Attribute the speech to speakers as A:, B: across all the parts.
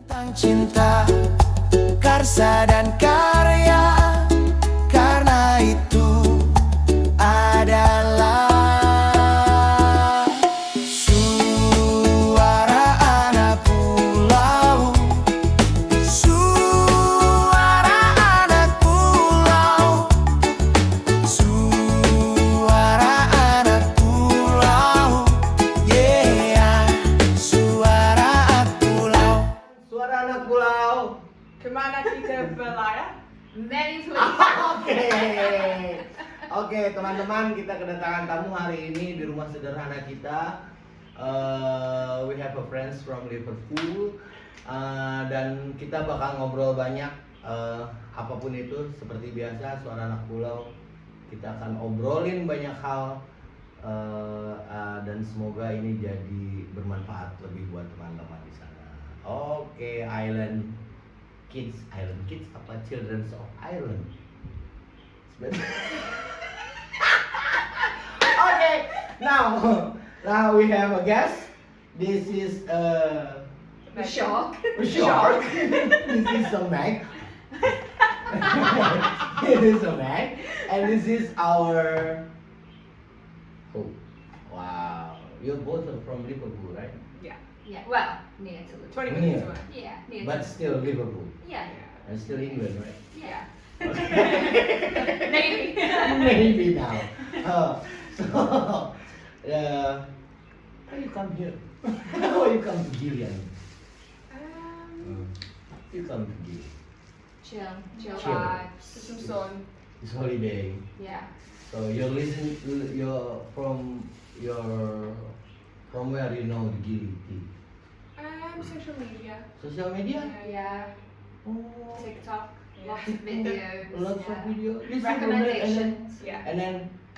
A: Tentang cinta, karsa dan karya, karena itu adalah suara anak pulau, suara anak pulau, suara anak pulau, yeah, suara anak pulau.
B: Suara anak pulau.
C: Kemana kita berlayar?
D: Many places.
B: Oke, teman-teman, kita kedatangan tamu hari ini di rumah sederhana kita. We have a friends from Liverpool. Dan kita bakal ngobrol banyak, apapun itu, seperti biasa suara anak pulau. Kita akan obrolin banyak hal, dan semoga ini jadi bermanfaat lebih buat teman-teman di sana. Oke, Island Kids apa Children of Ireland? Okay, now we have a guest. This is
D: Shark.
B: shark. This is a Meg. This is a Meg, and this is our. Oh, wow! You're both are from Liverpool, right?
C: Yeah.
D: Yeah. Well, near to Liverpool.
C: 20 minutes
B: Yeah.
C: away.
D: Yeah, near
B: But
D: to
B: still Liverpool,
D: Yeah.
B: and still England, right?
D: Yeah.
C: Maybe.
B: Maybe now. So, how you come here? How you come to Gillian? You come to Gillian.
D: Chill
B: Chill.
D: vibes.
C: Just some sun.
B: It's holiday.
D: Yeah.
B: So you're from where you know the Gilly tea?
C: Social media.
B: Social media?
D: Yeah.
B: Oh,
D: TikTok.
C: Yeah.
D: Lots of videos.
B: lots of
D: yeah.
B: video. You see from there,
D: Recommendations.
C: Yeah.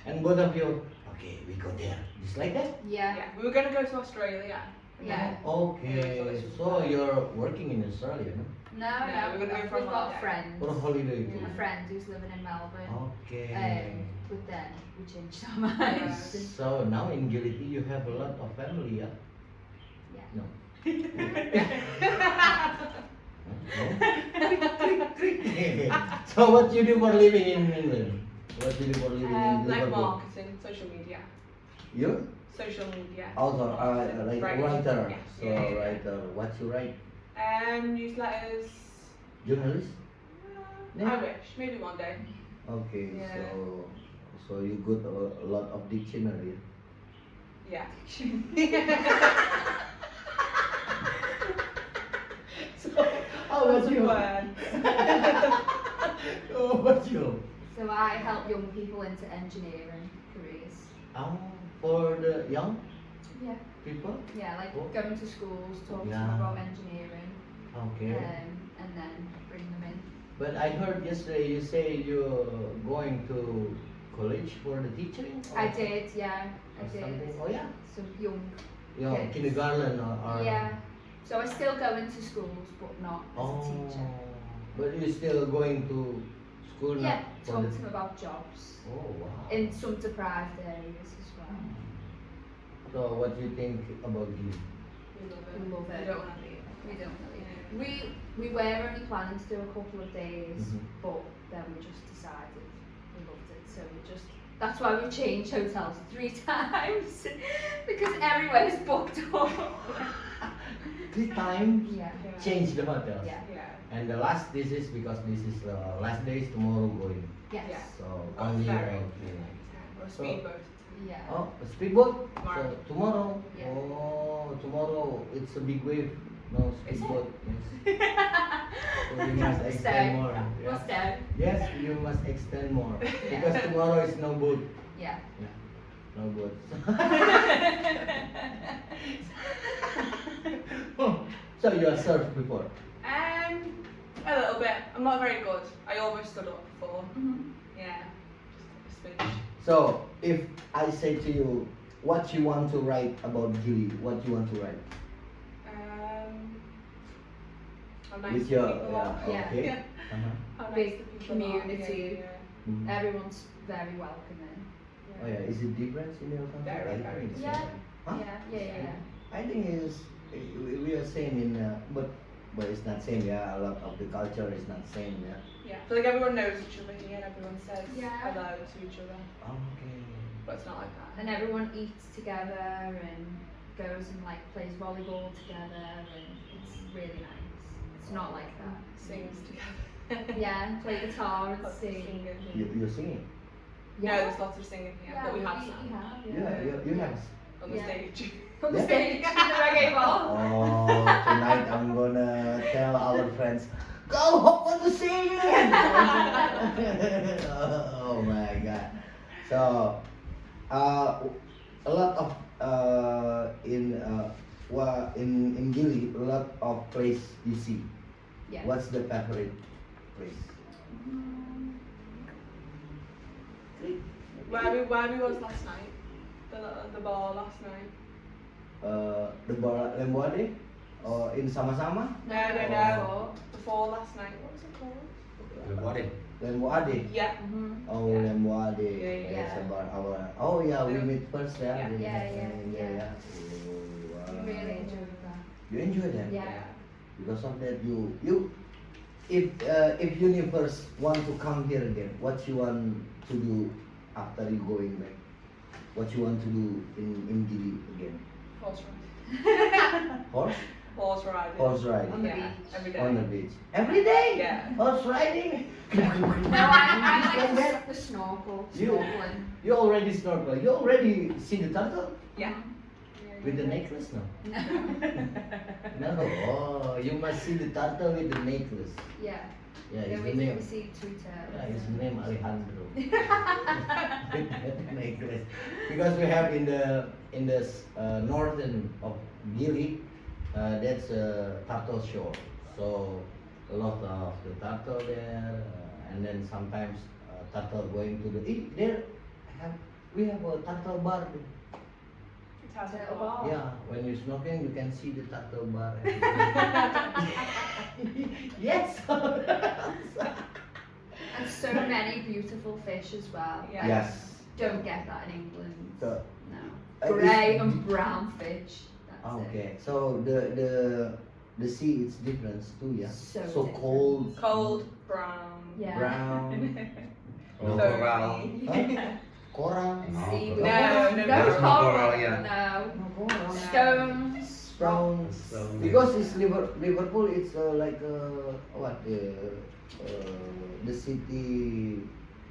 B: and both of you. Okay, we go there. Just like that.
D: Yeah.
C: Yeah. We were gonna go to Australia.
D: Yeah.
B: Okay. So you're working in Australia, no?
D: No,
C: No,
D: no,
C: we're gonna go for
D: we've
C: a
D: got
C: holiday.
D: a friend.
B: For a holiday too.
D: A friend who's living in Melbourne.
B: Okay.
D: But then we changed our minds.
B: So now in Gilly tea you have a lot of family, yeah?
D: Yeah.
B: No. So what you do for living in England? What you do for living in
C: Like
B: Liverpool?
C: marketing, social media.
B: You?
C: Social media.
B: Also, like
C: Writing.
B: writer.
C: Yeah.
B: So
C: Yeah.
B: writer. What you write?
C: Newsletters.
B: Journalist? Yeah.
C: I wish. Maybe one day.
B: Okay.
C: Yeah.
B: So you got a lot of dictionary.
C: Yeah.
B: So how about you?
C: Word.
B: Oh, what's you?
D: So I help young people into engineering careers.
B: For the young
D: Yeah.
B: people?
D: Yeah, like
B: Oh.
D: going to schools, talking to
B: Yeah.
D: them about engineering,
B: Okay.
D: and then bring them in.
B: But I heard yesterday you say you're going to college for the teaching?
D: I did, yeah, I
B: Or
D: did.
B: something? Oh yeah?
D: Some young,
B: Yeah,
D: Kids.
B: kindergarten or
D: yeah. So I still go into schools, but not as
B: Oh,
D: a teacher.
B: but you're still going to school
D: Yeah,
B: now? for
D: talk
B: the-
D: to them about jobs
B: Oh wow.
D: in some deprived areas as well.
B: So what do you think about you?
C: We love it.
D: We love it.
C: We don't want to leave.
D: We don't really. We were only planning to do a couple of days,
B: Mhm.
D: but then we just decided we loved it, so we just. That's why we changed hotels 3 times because everywhere is booked up.
B: 3 times?
D: Yeah.
B: Change the hotels.
D: Yeah.
C: Yeah.
B: And the last this is because this is the last days tomorrow going.
D: Yes.
C: Yeah.
B: So
C: On
B: only
C: ferry.
B: okay.
C: Or a speedboat.
D: Yeah.
B: Oh, a speedboat?
C: Tomorrow.
B: So tomorrow?
D: Yeah.
B: Oh, tomorrow it's a big wave. No
C: Is it?
B: speedboat. Yes. So you must
D: We'll
B: extend
D: stay.
B: more.
D: We'll
B: Yeah.
D: stay.
B: Yes, you must extend more because tomorrow is no boat.
D: Yeah.
B: Yeah, no boat. So you are surfed before?
C: A little bit. I'm not very good. I almost stood up before.
D: Mhm.
C: Yeah. Just a smidge.
B: So if I say to you, what you want to write about Gilly, what you want to write?
C: How nice
B: With
C: the
B: your
C: people are.
D: Yeah.
B: okay.
C: Yeah.
B: Uh-huh.
C: How nice
D: Big
C: the people are.
D: community.
C: Yeah,
B: Mhm.
D: Everyone's very welcoming.
C: yeah.
B: Oh yeah, is it different in your country?
C: Very,
B: I
C: very
B: think so.
D: Yeah.
B: Huh?
D: Yeah.
B: I think it's we are same in but but it's not same. Yeah, a lot of the culture is not same. Yeah.
C: Yeah. I feel like everyone knows each other here and everyone says
D: Yeah.
C: hello to each other.
B: Okay.
C: But it's not like that.
D: And everyone eats together and goes and like plays volleyball together, and it's really nice. It's not like that.
C: Sings together.
D: Yeah, play guitar and
C: Lots of
D: sing.
C: singing.
B: You're singing.
C: No, there's lots of singing here, but we have
D: we
C: some
D: have,
B: You have.
C: on the
D: Yeah.
C: stage.
D: On the
B: Yeah.
D: stage in the reggae bar.
B: Oh, tonight I'm gonna tell our friends, go home to sing. Oh my god. So, a lot of in Gili, a lot of place you see.
D: Yeah.
B: What's the favorite place?
C: Where we was last night? The bar last night.
B: The bar Lembuade or in Sama-Sama?
C: No. Before last night. What was it called?
B: Lembuade.
C: Yeah.
D: Mm-hmm.
B: Oh,
C: Yeah.
B: Lembuade.
C: Yeah.
B: It's about our. Oh yeah, we meet first there.
C: Yeah.
D: Yeah.
B: Oh, wow.
D: Really enjoyed that.
B: You enjoy that?
D: Yeah.
B: Because of that, you if universe want to come here again, what you want to do after you going back? What you want to do in Gili again?
C: Horse riding.
B: Horse?
C: Horse riding.
B: Horse riding.
D: On the
C: Yeah,
D: beach.
C: every day.
B: On the beach. Every day?
C: Yeah.
B: Horse riding?
D: No, I
B: Like that?
D: like the snorkel.
B: You-
D: Snorkeling.
B: You already snorkel. You already see the turtle?
C: Yeah.
B: With the necklace? No.
D: No.
B: No. Oh, you must see the turtle with the necklace.
D: Yeah.
B: Yeah,
D: Yeah,
B: his
D: we
B: name.
D: see Twitter.
B: Yeah, his name Alejandro. With that necklace. Because we have in the northern of Gili, that's a turtle shore. So a lot of the turtle there, and then sometimes turtle going to the we have a turtle bar. Too.
C: It has a
D: Turtle
C: bar.
D: bar.
B: Yeah, when you're snorkeling, you can see the turtle bar. Yes.
D: And so many beautiful fish as well.
C: Yeah.
B: Yes.
D: Don't get that in England.
B: So,
D: No. Grey and brown fish. That's
B: okay, so the sea is different too, yeah.
D: So different.
B: cold,
C: Cold, brown.
D: Yeah.
B: brown,
E: No
C: Foamy.
E: coral.
B: huh? coral,
D: it.
E: No.
D: Seaweed.
C: No,
D: no
E: no
D: coral.
E: coral, yeah.
D: No.
B: no coral.
D: Stones.
B: Brown.
E: Stone.
B: Because it's Liverpool, it's like what the city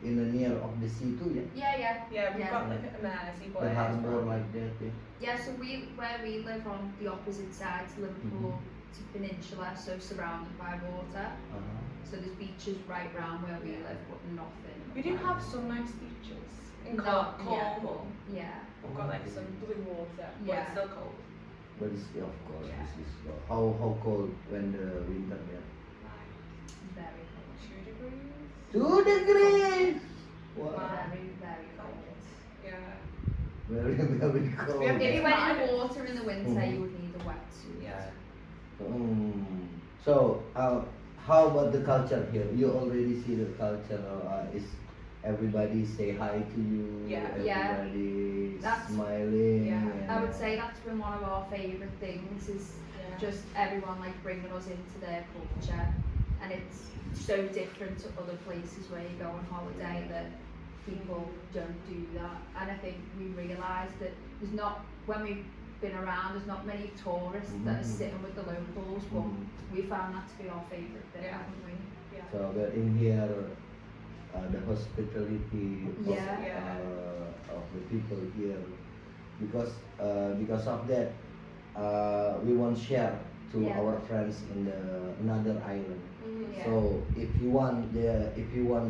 B: in the near of the sea too, yeah.
D: Yeah.
C: Yeah, we've
D: Yeah.
C: got like a Mersey
B: The harbor like that, yeah.
D: Yeah, so where we live on the opposite side to Liverpool, it's a peninsula, so surrounded by water.
B: Uh-huh.
D: So there's beaches right round where we live, but nothing.
C: We do have some nice beaches in
D: Not-
C: Cornwall.
D: Yeah.
C: We've got like some blue water, but
D: Yeah.
C: it's still cold.
B: But it's of course
C: Yeah.
B: this is how cold when the winter there.
C: Like
D: Very cold.
C: 2 degrees.
B: 2 degrees. Wow.
D: Very cold.
C: Yeah.
B: Very cold.
C: We have
D: If you went in
C: Climate.
D: the water in the winter,
B: Mhm.
D: you would need a wetsuit.
C: Yeah.
B: So, how about the culture here? You already see the culture. Is everybody say hi to you?
C: Yeah.
D: Yeah.
B: Everybody
D: That's-
B: smiling.
C: Yeah.
B: and-
D: I would say that's been one of our favourite things is
C: Yeah.
D: just everyone like bringing us into their culture, and it's so different to other places where you go on holiday that people don't do that. And I think we realised that there's not, when we've been around, there's not many tourists that are
B: Mhm.
D: sitting with the locals, but
B: Mhm.
D: we found that to be our favourite thing,
C: Yeah.
D: haven't we?
C: Yeah.
B: So, but in here, the hospitality
D: Yeah.
B: of the people here, because of that, we want share to
D: Yeah.
B: our friends in the another island.
C: Mhm.
D: Yeah.
B: So if you want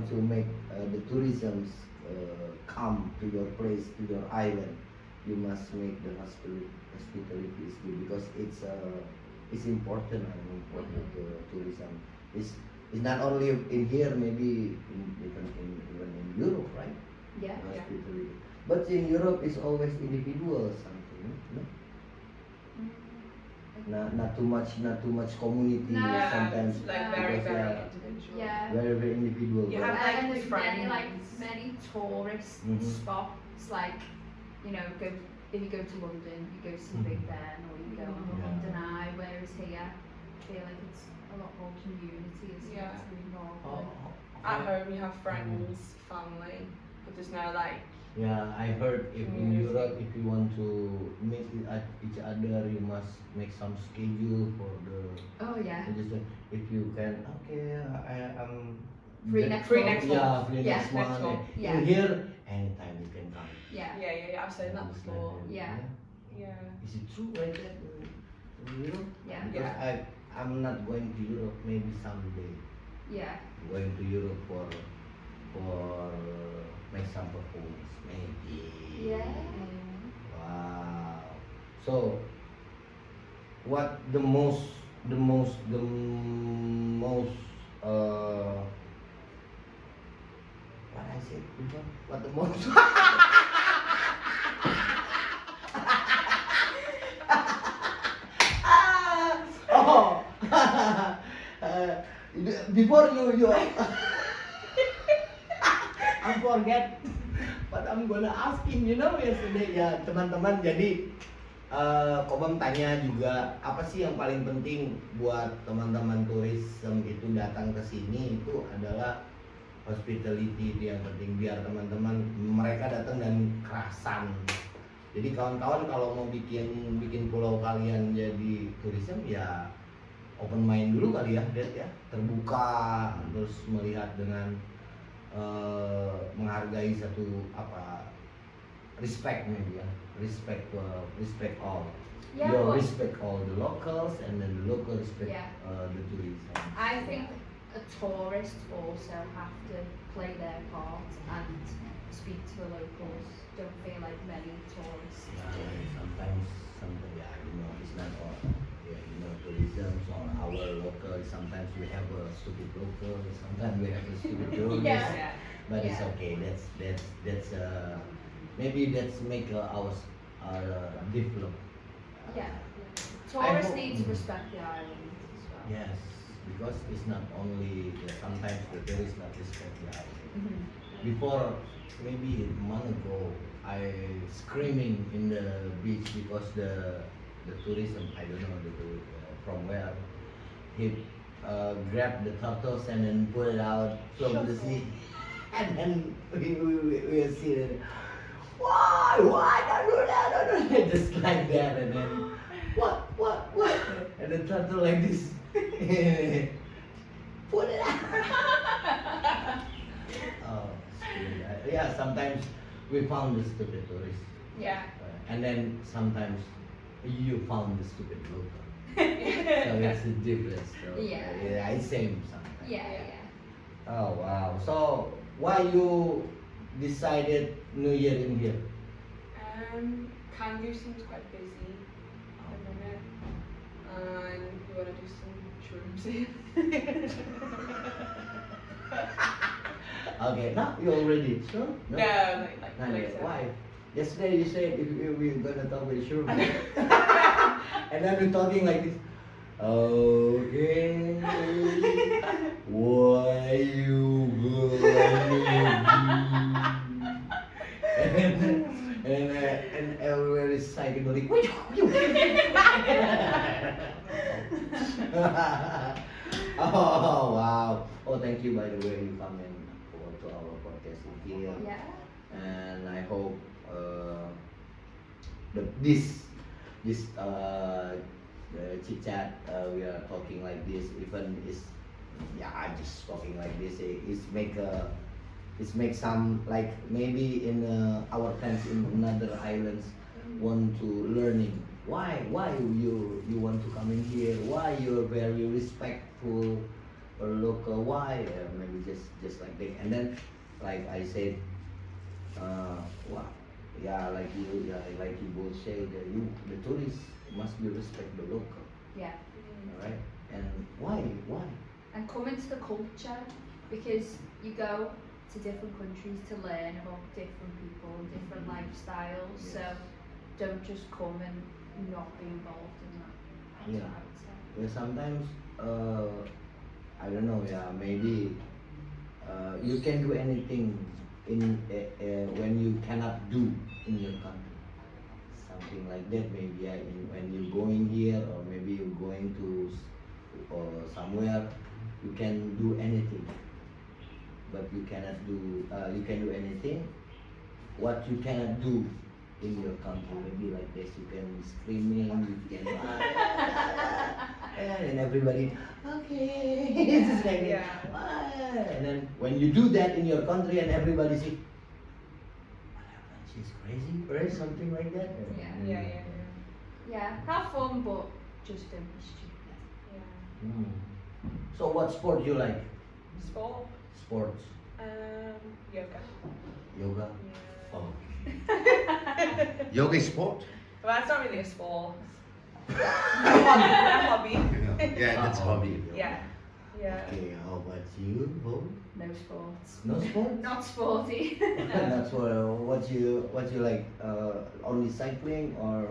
B: to make the tourism come to your place, to your island, you must make the hospitality is good because it's important and important to tourism. It's not only in here, maybe even in Europe, right?
D: Yeah.
C: Yeah.
B: Hospitality. But in Europe, it's always individual something, no? Not too much community
D: No.
C: Yeah,
B: sometimes.
C: it's like
D: Yeah.
C: very,
B: because,
C: very
B: yeah,
C: individual.
D: Yeah.
B: very individual.
C: You
B: but-
C: have, like,
D: And there's many
C: friends.
D: many tourist
B: Mhm.
D: spots, like, you know, if you go to London, you go see
B: Mhm.
D: Big Ben, or you go on the
B: Yeah.
D: London Eye, whereas here feel like it's a lot more community, isn't
C: Yeah.
D: it, to Northern?
B: Oh,
C: At home, you have friends, family, but there's no like.
B: yeah, I heard if in
C: Community.
B: Europe, if you want to meet each other, you must make some schedule for the.
D: Oh yeah.
B: Just if you can, okay, I'm
D: Free next
C: Free
D: month.
C: next
B: Yeah, free
D: Yeah,
B: next
C: next
B: month.
C: month.
B: And
D: Yeah.
B: in here, anytime you can come.
D: Yeah.
C: Yeah. I've said that
B: Just
C: before.
B: like that,
D: Yeah.
C: Yeah.
B: Is it true like that in Europe?
D: Yeah.
B: Because I'm not going to Europe. Maybe someday
D: Yeah.
B: going to Europe for make some performance. Maybe.
D: Yeah.
B: Wow. So, what the most what I said before? What the most oh before you I forget what I'm gonna asking, yesterday ya teman-teman. Jadi Kobam tanya juga apa sih yang paling penting buat teman-teman tourism itu datang ke sini, itu adalah hospitality. Itu yang penting biar teman-teman mereka datang dan kerasan. Jadi kawan-kawan kalau mau bikin pulau kalian jadi tourism ya open mind dulu kali ya, Dad ya, terbuka terus melihat dengan menghargai satu respect maybe ya, respect all.
D: Yeah,
B: You
D: but
B: respect all the locals and then the local respect
D: Yeah.
B: the tourism.
D: I think a tourist also have to play their part and speak to the locals. Don't feel like many tourists
B: Yeah,
D: do.
B: sometimes it's not all. Tourism or our local. Sometimes we have a stupid local. Sometimes we have a stupid tourist.
D: Yeah.
B: But it's
D: Yeah.
B: okay. That's maybe that's make our develop.
D: Yeah.
B: I
D: Tourists
B: hope-
D: need to respect the island as well.
B: Yes, because it's not only sometimes the tourists not respect the island.
D: Mhm.
B: Before maybe a month ago, I screaming in the beach because the tourism, I don't know from where, he grabbed the turtles and then put it out from the sea, and then we see it. Why don't do that, don't do that, just like that, and then what, and the turtle like this, put it out. Oh, yeah. Sometimes we found the stupid tourists,
C: Yeah.
B: and then sometimes you found the stupid local. So it's a difference. So,
D: Yeah.
B: I same sometimes.
D: Yeah.
B: Oh wow. So why you decided New Year in here?
C: Kangu seems quite busy at the minute, and we want to do some shrooms here.
B: Okay, now you already sure?
C: No, like
B: Not yet.
C: later.
B: Why? Yesterday you said if we're gonna talk with sure. And then we're talking like this. Okay. Why you gonna do? And everywhere is psychedelic. Oh wow. Oh, thank you by the way you come in to our podcast in here.
D: Yeah.
B: And I hope that this the chit chat we are talking like this, even is just talking like this, is make some, like maybe in our friends in another islands want to learning why you want to come in here, why you're very respectful or local, why maybe just like that. And then like I said, like you both say that the tourists must be respect the local,
D: Yeah.
B: alright? And why?
D: And come into the culture, because you go to different countries to learn about different people and different lifestyles.
B: Yes.
D: So don't just come and not be involved in that. That's
B: Yeah.
D: what I would say.
B: Yeah, sometimes I don't know. Yeah, maybe you can do anything in when you cannot do in your country. Something like that. Maybe when you're going here, or maybe you're going to or somewhere, you can do anything, but you cannot do. You can do anything. What you cannot do in your country, maybe like this, you can screaming, you can and everybody, okay, it's just like
C: Yeah.
B: and then when you do that in your country and everybody see, what happened? She's crazy, or something like that.
D: Yeah.
C: Yeah.
D: Yeah, have fun, but just don't be stupid.
C: Yeah.
B: Mm. So what sport you like?
C: Sport.
B: Sports,
C: Yoga.
B: yoga.
C: Yeah.
B: Oh.
E: Yoga is sport?
C: Well, that's not really a sport. A hobby.
E: Yeah, that's hobby.
C: Yeah. Yeah.
B: Okay, how about you? Bo?
D: No sports.
B: No sport?
D: Not sporty.
B: That's what you like. Only cycling or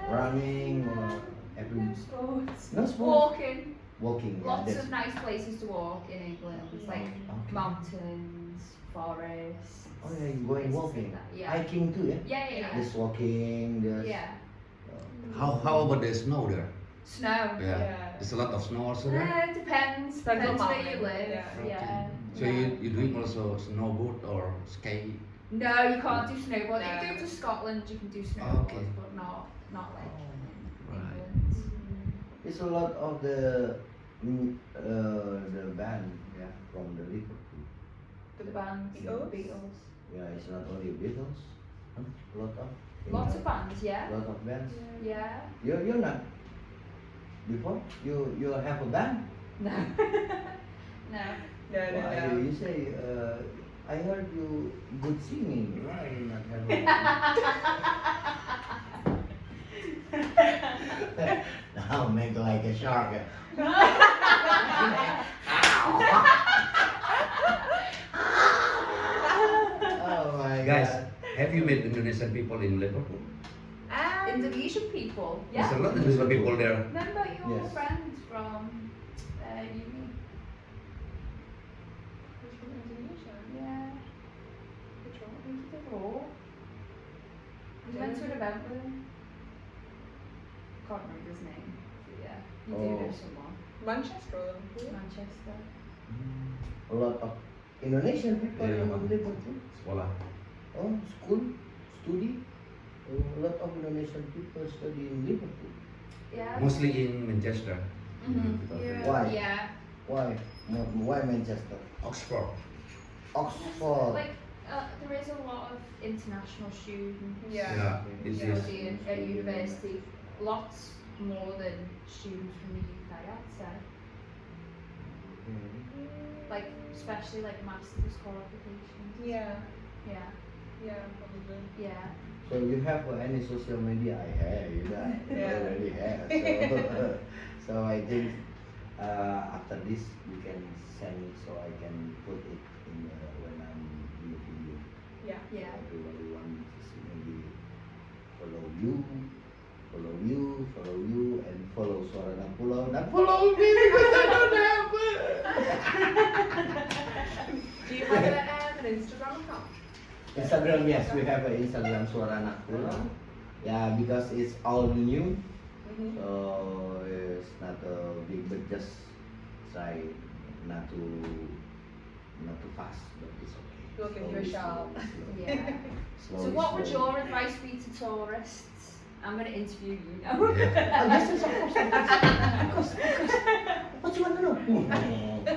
B: running or every
D: No sports.
B: no sport.
D: Walking.
B: Walking. Yeah,
D: Lots
B: that's
D: of nice places to walk in England. It's like
B: okay.
D: mountains, forests.
B: Oh yeah, you going
D: places
B: walking,
D: like that. Yeah.
B: hiking too, yeah.
D: Yeah.
B: Just walking, just.
D: Yeah.
E: How about the snow there?
D: Snow.
E: Yeah.
C: Yeah.
E: There's a lot of snow also there.
D: It depends.
C: Depends on
D: Depends where you
C: mountain,
D: live.
C: yeah.
D: Yeah.
E: So you doing also snowboard or skate?
D: No, you can't do snowboard. You
C: No.
D: can go to Scotland, you can do snowboard,
E: Okay.
D: but not like in
E: Right.
D: England.
B: It's a lot of the band, yeah, from the Liverpool.
D: The bands,
C: Beatles?
D: Beatles.
B: Yeah, it's not only Beatles. Huh? A lot of.
D: Lots of bands, yeah.
B: Lot of bands.
D: Yeah.
B: You're not. Before you have a band.
D: No. No.
B: Why
C: No.
B: you say? I heard you good singing. Why you not have a band? Now make like a shark. Oh my
E: Guys,
B: God.
E: have you met Indonesian people in Liverpool?
D: Indonesian people,
E: There's
D: yeah.
E: a lot of Indonesian people there.
D: Remember your
B: Yes.
D: friend from uni?
C: Who's from Indonesia?
D: Yeah.
C: Which one?
D: Who's the before? We went to an event with him. Can't remember his name. But yeah, you do know
B: Oh.
D: someone.
C: Manchester or Liverpool?
D: Manchester.
B: A lot of Indonesian people
E: Yeah.
B: in Liverpool.
E: Sekolah.
B: Oh, school, study. A lot of Indonesian people study in Liverpool.
D: Yeah.
E: Mostly in Manchester.
D: Mhm.
C: Yeah.
B: Why?
D: Yeah.
B: Why? Why Manchester?
E: Oxford.
B: Oxford.
D: Like there is a lot of international students
C: Yeah.
E: It
C: Yeah.
E: is.
D: studying at university. Lots more than students from the UK, I'd say. Like especially like masters qualifications.
C: Yeah.
D: Yeah.
C: Yeah, probably.
D: Yeah.
B: So you have any social media? I have. You guys
C: Yeah.
B: already have. So, so I think after this you can send me so I can put it in when I'm in the video.
C: Yeah.
D: Yeah.
B: Everybody want to see maybe follow you, and follow Suara Dan Pulau, dan follow me because I don't have it.
C: Do you have an Instagram account?
B: Instagram, yes, we have an Instagram Suara Anak Pulau. Yeah, because it's all new,
C: Mm-hmm.
B: so it's not a big, but just try not too fast, but it's okay.
C: We'll give you a shout.
D: Yeah. So
B: Slowly,
D: what would
B: slowly.
D: your advice be to tourists? I'm going to interview you now.
B: Oh, yes, yes, of course. What you want to know?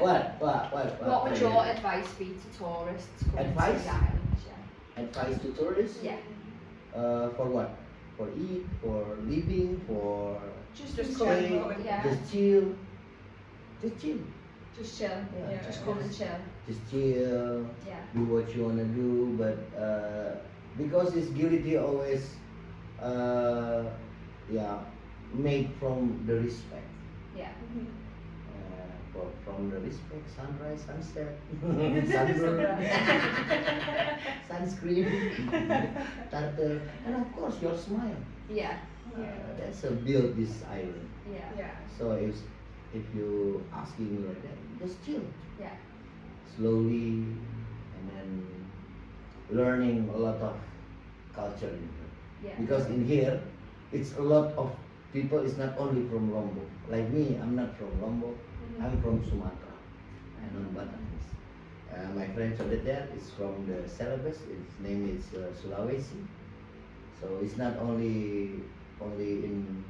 B: What?
D: What would your advice be to tourists coming
B: Advice?
D: to the islands? Yeah.
B: Advice to tourists?
D: Yeah.
B: For what? For eat, for living, for
D: Just
C: Just
D: chill.
C: come and-
D: Yeah.
B: just chill. Just chill.
D: Just chill.
B: Yeah.
D: Just come and chill.
B: Just chill.
D: Yeah.
B: Do what you wanna do, but because this guilty always, made from the respect.
D: Yeah.
B: From the respect, sunrise, sunset, sunburn, sunscreen, turtle, and of course your smile.
D: Yeah.
B: That's a build this island.
D: Yeah.
C: Yeah.
B: So if you asking me like that, just chill,
D: Yeah.
B: slowly, and then learning a lot of culture in here.
D: Yeah.
B: Because in here, it's a lot of people is not only from Lombok. Like me, I'm not from Lombok. I'm from Sumatra. I know Bataknis. My friend Codet there is from the Celebes. Its name is Sulawesi. So it's not only in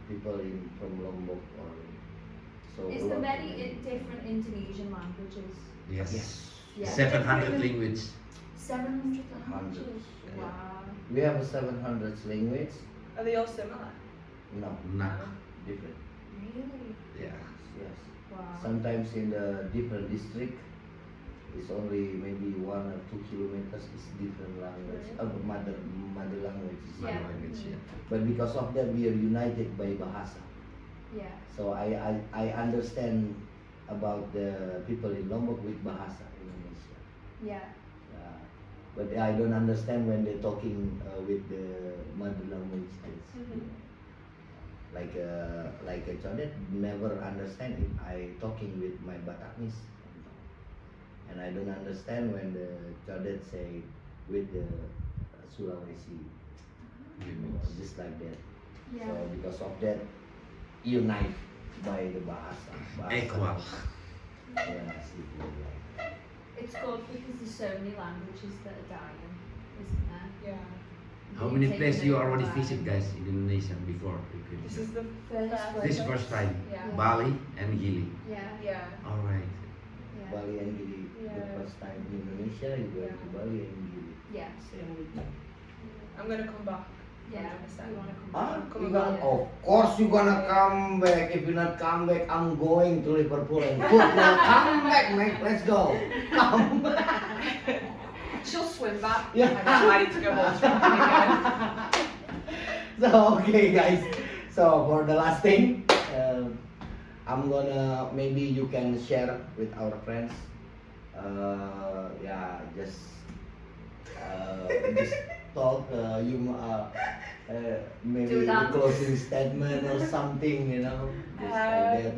B: people from Lombok or so.
D: Is there many different Indonesian languages?
E: Yes.
B: Yes.
D: Yeah.
E: 700 language.
D: 700 languages.
B: Hundreds, yeah.
D: Wow.
B: We have a 700 language.
C: Are they all similar?
B: No,
E: Nah.
B: different.
D: Really?
E: Yeah.
B: Yes.
D: Wow.
B: Sometimes in the different district, it's only maybe 1 or 2 kilometers is different language, mother language. is
D: Yeah.
E: Mother language, yeah.
B: But because of that, we are united by bahasa.
D: Yeah.
B: So I understand about the people in Lombok with bahasa Indonesia.
D: Yeah.
B: But I don't understand when they're talking with the mother language. Like a Codet never understand if I talking with my Bataknis, and I don't understand when the Codet say with the Sulawesi, just like that.
D: Yeah.
B: So because of that, unite by the bahasa.
E: Equal.
B: Yes, equal, right.
D: It's good because there's so many languages that are dying, isn't there?
C: Yeah.
E: How many
D: Taken
E: places you
D: over
E: already
D: by-
E: visit, guys, in Indonesia before?
C: This is the
D: First
C: first.
E: This first time.
C: Yeah.
E: Bali and Gili.
D: Yeah.
C: Yeah.
E: All right.
D: Yeah.
B: Bali and Gili. The
C: Yeah.
B: first time in Indonesia, you go to Bali and Gili.
D: Yeah.
B: Same with me.
C: I'm gonna come back.
D: Yeah.
C: 100%.
D: You wanna come
B: Huh?
D: back?
B: You gonna, of course you gonna come back. If you not come back, I'm going to Liverpool and football. Come back, mate. Let's go. Come.
C: She'll swim back.
B: Yeah.
C: I'm ready to go watch swimming again.
B: So okay, guys. So for the last thing, I'm gonna maybe you can share with our friends. Yeah, just talk. Maybe
D: Do
B: the
D: that.
B: closing statement or something. You know, just like that.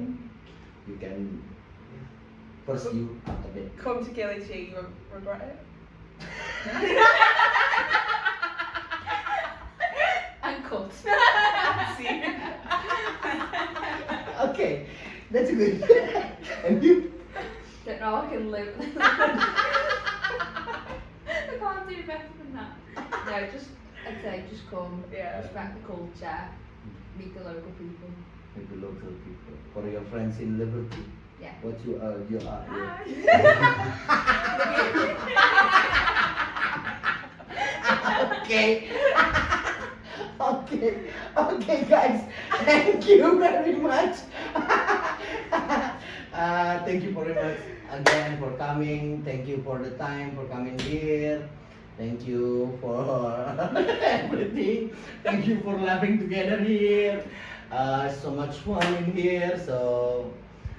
B: You can first you after that.
C: Come to Gilly G, you won't regret it.
D: And cut.
C: See?
B: Okay, that's good. And you?
D: Don't know I can live. I can't do better than that. No, I'd say just come,
C: Yeah.
D: respect the culture, meet the local people.
B: With the local people. For your friends in Liverpool.
D: Yeah.
B: What you are. Okay. Okay, guys. Thank you very much. Thank you very much again for coming. Thank you for the time for coming here. Thank you for everything. Thank you for laughing together here. So much fun in here. So,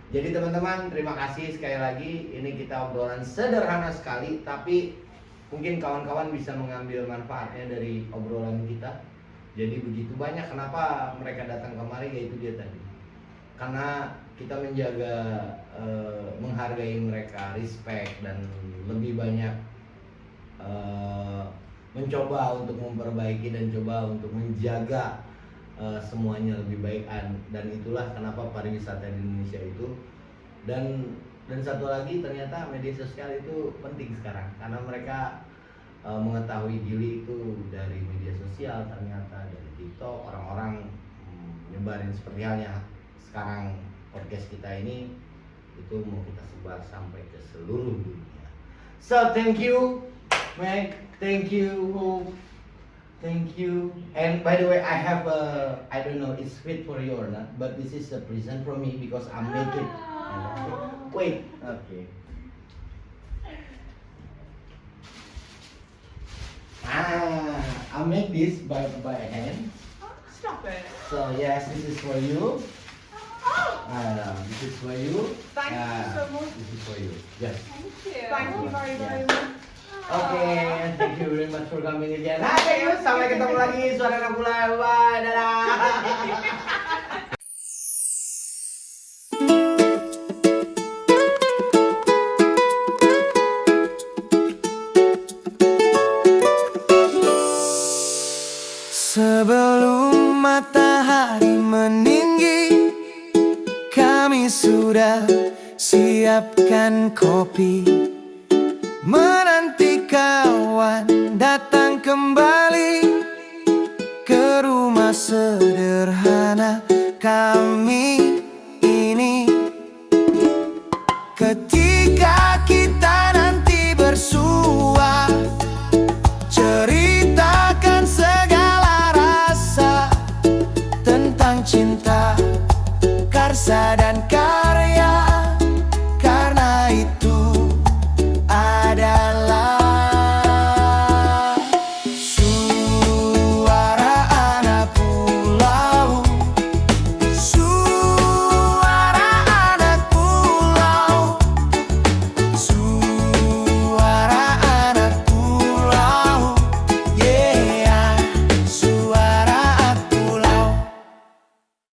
B: jadi teman-teman, terima kasih sekali lagi. Ini kita obrolan sederhana sekali, tapi mungkin kawan-kawan bisa mengambil manfaatnya dari obrolan kita. Jadi begitu banyak kenapa mereka datang kemari, yaitu dia tadi. Karena kita menjaga, menghargai mereka, respect, dan lebih banyak mencoba untuk memperbaiki dan coba untuk menjaga semuanya lebih baik, dan itulah kenapa pariwisata di Indonesia itu, dan satu lagi ternyata media sosial itu penting sekarang karena mereka mengetahui Gili itu dari media sosial, ternyata dari TikTok orang-orang nyebarin seperti halnya sekarang podcast kita ini itu mau kita sebar sampai ke seluruh dunia. So thank you Meg, thank you Hope, thank you. And by the way, I have I don't know it's fit for you or not, but this is a present from me because I make it. Wait, okay. I make this by hand.
C: Stop it.
B: So yes, this is for you. This is for you.
C: Thank you so much.
B: This is for you. Yes.
D: Thank you.
C: Thank you very, very
B: Yes.
C: much.
B: Okay, thank you very much for coming again. Hai, sampai ketemu lagi. Suara anak mulai. Bye, dadah.
A: Sebelum matahari siapkan kopi, menanti kawan datang kembali ke rumah sederhana kami ini. Ketika kita nanti bersua, ceritakan segala rasa tentang cinta, Karsa dan